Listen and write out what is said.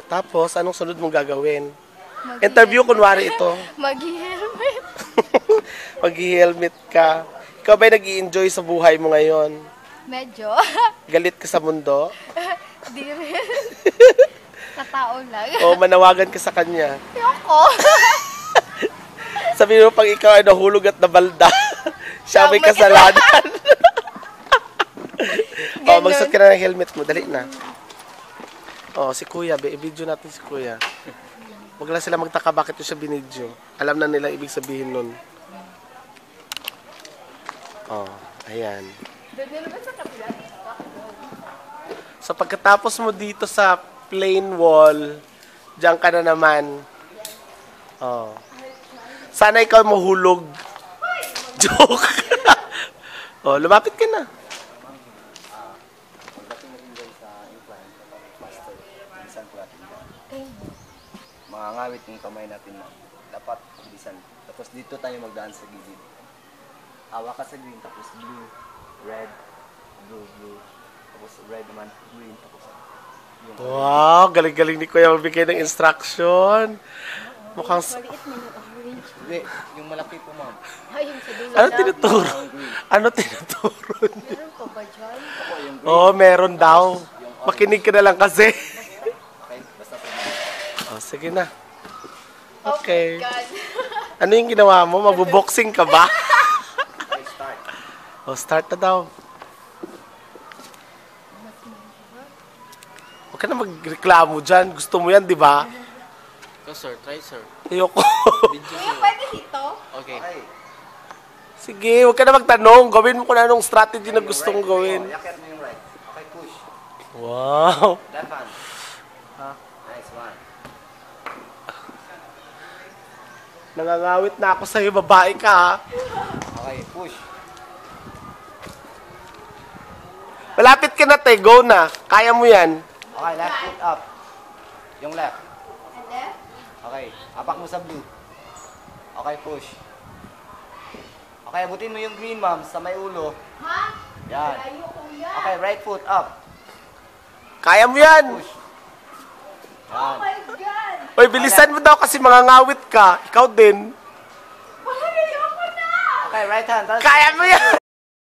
tapos, anong sunod mong gagawin? Interview, kunwari ito. Mag-helmet. Mag-helmet ka. Ikaw ba'y nag-i-enjoy sa buhay mo ngayon? Medyo. Galit ka sa mundo? Di rin. Sa tao lang. O manawagan ka sa kanya? Yoko. Sabi mo pag ikaw ay nahulog at nabalda, siya may kasalanan. O, magsuot ka na ng helmet mo. Dali na. O, si Kuya. I-video natin si Kuya. Huwag lang sila magtaka bakit ito siya binidyo. Alam na nila ibig sabihin nun. O, ayan. So, pagkatapos mo dito sa plain wall, diyan ka na naman. O. Sana ikaw mahulog. Joke. O, lumapit ka na. Mangangawit yung kamay natin na dapat bilisan. Tapos dito tayo magdaan sa gilid. Hawak ka sa green, tapos blue, red, blue, blue. Tapos red naman, green, tapos yun. Wow, galing-galing ni Kuya magbigay ng instruction. Mukhang... Hindi, yung malaki po, ma'am. Ano tinuturo? Ano tinuturo niya? Meron pa ba dyan? Oo, meron daw. Makinig ka na lang kasi. Okay, basta sa Oh, sige na. Okay. God. Ano yung ginawa mo? Mabuboxing ka ba? okay, start. Oh, start na daw. Huwag ka na magreklamo dyan. Gusto mo yan, di ba? Go, sir. Try, sir. Ayoko. Video, Kuya, sir. pwede dito? Okay. Okay. Sige, huwag ka na magtanong. Gawin mo kung anong strategy na gusto mong gawin. Oh, yakit mo yung right. Okay, push. Wow. Left hand. Nice one. Nangangawit na ako sa'yo, babae ka ha. Okay, push. Malapit ka na, te. Go na. Kaya mo yan. Okay, left foot up. Yung left. And then? Okay, apak mo sa blue. Okay, push. Okay, abutin mo yung green, ma'am, sa may ulo. Ha? Yan. Layo, kuya. Okay, right foot up. Kaya mo yan. Push. Oh Yan. my God. Oy, bilisan mo daw kasi mangangawit ka. Ikaw din. Wala, ayoko na. Okay, right hand. Tapos Kaya mo yan.